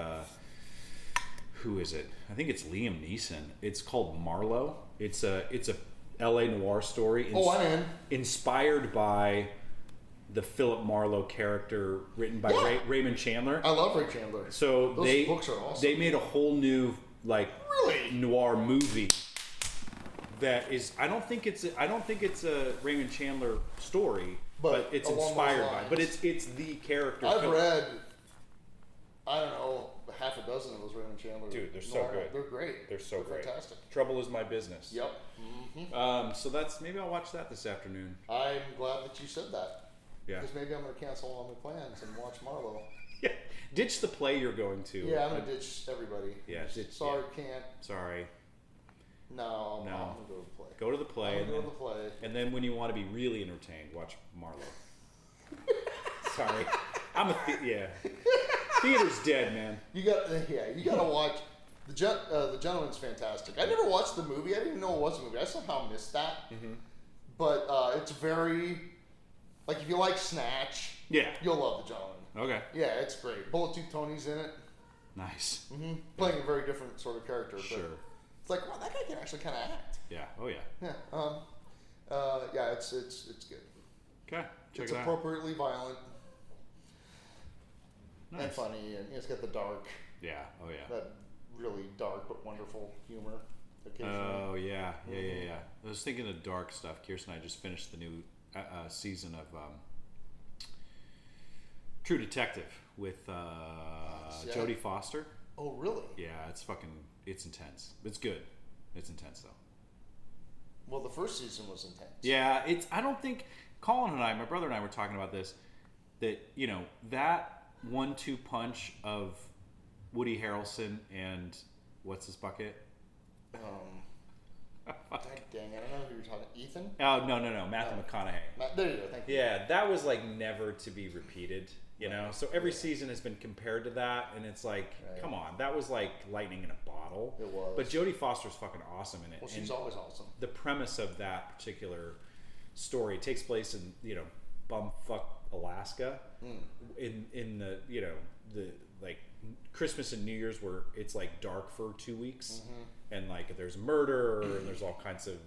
S3: who is it? I think it's Liam Neeson. It's called Marlowe. It's a LA noir story.
S2: I'm in.
S3: Inspired by the Philip Marlowe character written by Raymond Chandler.
S2: I love Ray Chandler.
S3: So
S2: Those books are awesome.
S3: They made a whole new noir movie that is. I don't think it's a Raymond Chandler story, but it's inspired by. But it's the character.
S2: I've read, I don't know, half a dozen of those Raymond Chandler.
S3: Dude, they're so good.
S2: They're great.
S3: They're so great.
S2: Fantastic.
S3: Trouble Is My Business.
S2: Yep. Mm-hmm.
S3: So that's maybe I'll watch that this afternoon.
S2: I'm glad that you said that.
S3: Yeah.
S2: Because maybe I'm going to cancel all my plans and watch Marlowe.
S3: Yeah. Ditch the play you're going to.
S2: Yeah, I'm going to ditch everybody.
S3: Yeah.
S2: Sorry, can't.
S3: Sorry.
S2: No, I'm going to go to the play.
S3: Go to the play.
S2: Go to the play.
S3: And then when you want to be really entertained, watch Marlowe. Sorry. Theater's dead, man.
S2: You got to watch. The Gentleman's fantastic. I never watched the movie. I didn't even know it was a movie. I somehow missed that. Mm-hmm. But it's very, like, if you like Snatch, you'll love The Gentleman.
S3: Okay.
S2: Yeah, it's great. Bulletproof Tony's in it.
S3: Nice.
S2: Mm-hmm. Playing a very different sort of character.
S3: Sure.
S2: But it's like, wow, that guy can actually kind of act.
S3: Yeah. Oh yeah.
S2: Yeah. It's good.
S3: Okay. Check
S2: It's
S3: it out.
S2: appropriately violent.
S3: Nice.
S2: And funny, and it's got the dark.
S3: Yeah. Oh yeah.
S2: That really dark but wonderful humor. Occasionally.
S3: Oh yeah. I was thinking of dark stuff. Kjerstin and I just finished the new season of True Detective with Jodie Foster.
S2: Oh really?
S3: Yeah, it's intense. It's good. It's intense though.
S2: Well, the first season was intense.
S3: Yeah, I don't think Colin and I, my brother and I, were talking about this. That that 1-2 punch of Woody Harrelson and what's his bucket?
S2: Dang, I don't know who you're talking. Ethan?
S3: Oh no, Matthew McConaughey.
S2: There you go. Thank you.
S3: Yeah, that was like never to be repeated. So every season has been compared to that, and it's like, come on, that was like lightning in a bottle.
S2: It was.
S3: But Jodie Foster's fucking awesome in it.
S2: Well, she's always awesome.
S3: The premise of that particular story takes place in bumfuck Alaska, in the the like Christmas and New Year's, where it's like dark for 2 weeks, and like there's murder and there's all kinds of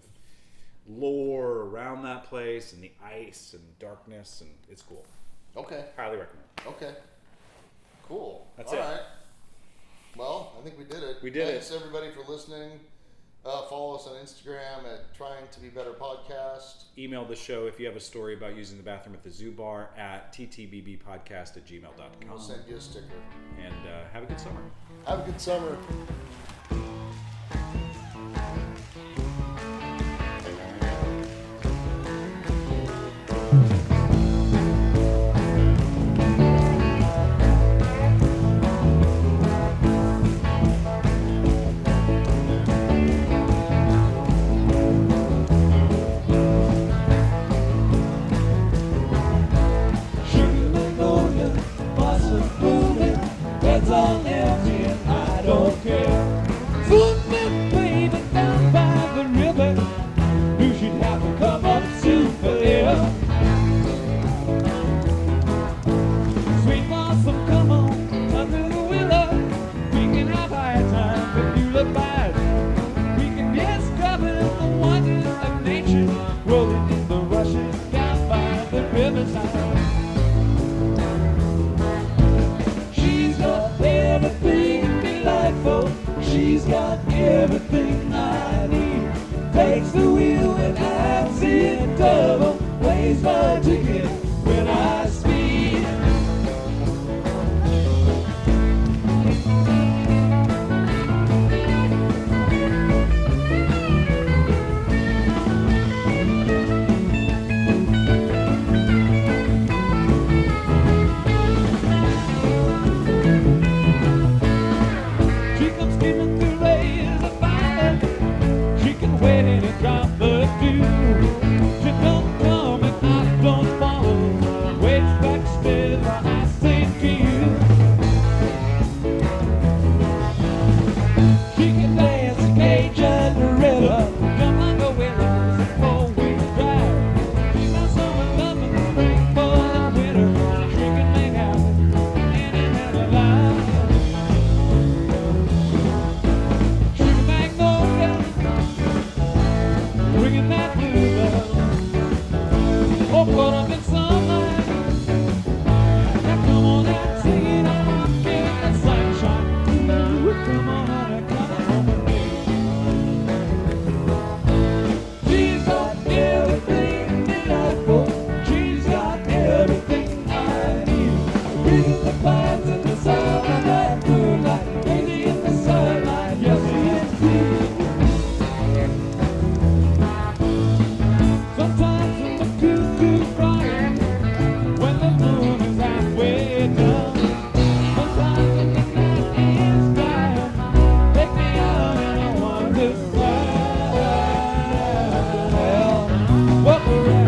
S3: lore around that place and the ice and darkness, and it's cool.
S2: Okay.
S3: Highly recommend.
S2: Okay. Cool.
S3: That's
S2: all
S3: it.
S2: right. Well, I think we did it.
S3: We did
S2: Thanks everybody for listening. Follow us on Instagram at Trying to Be Better Podcast.
S3: Email the show if you have a story about using the bathroom at the zoo bar at ttbbpodcast@gmail.com.
S2: We'll send you a sticker.
S3: And have a good summer.
S2: Have a good summer.
S4: She's got everything I need. Takes the wheel when I'm in double. Weighs my ticket when I speed. in the clouds and the sun and that moonlight, crazy in the sunlight, yes indeed. Sometimes when the cuckoo's crying, when the moon is halfway done, sometimes when the night is dying, take me out and I wonder what we're at.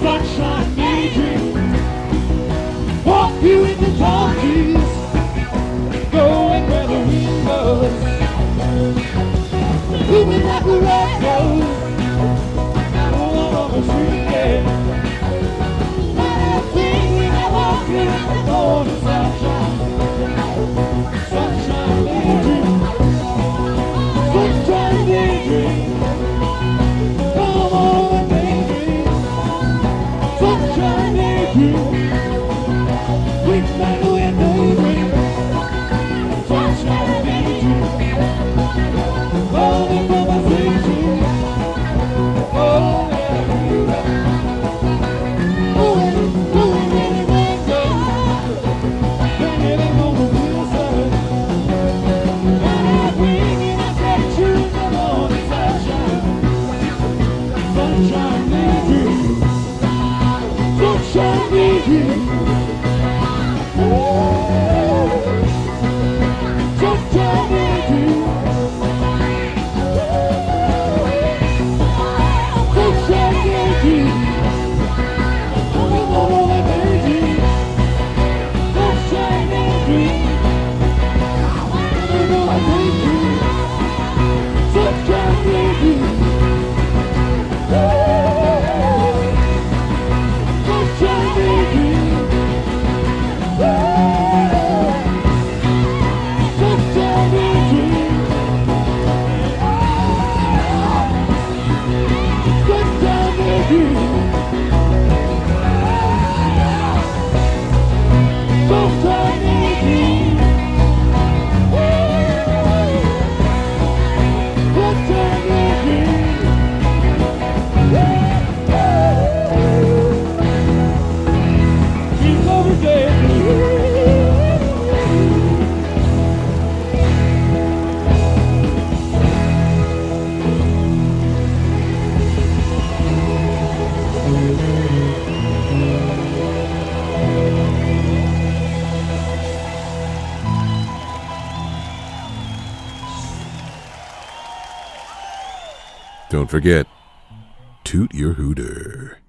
S4: Sunshine daydream, walk you in the tall trees, going where the wind blows, moving like a red rose, all over the street, yeah. I think when I walk in the golden sunshine, sunshine daydream, sunshine daydream, come on daydream. Sunshine daydream, with my wind daydream. Sunshine daydream, all the conversation.
S1: Don't forget, toot your hooter.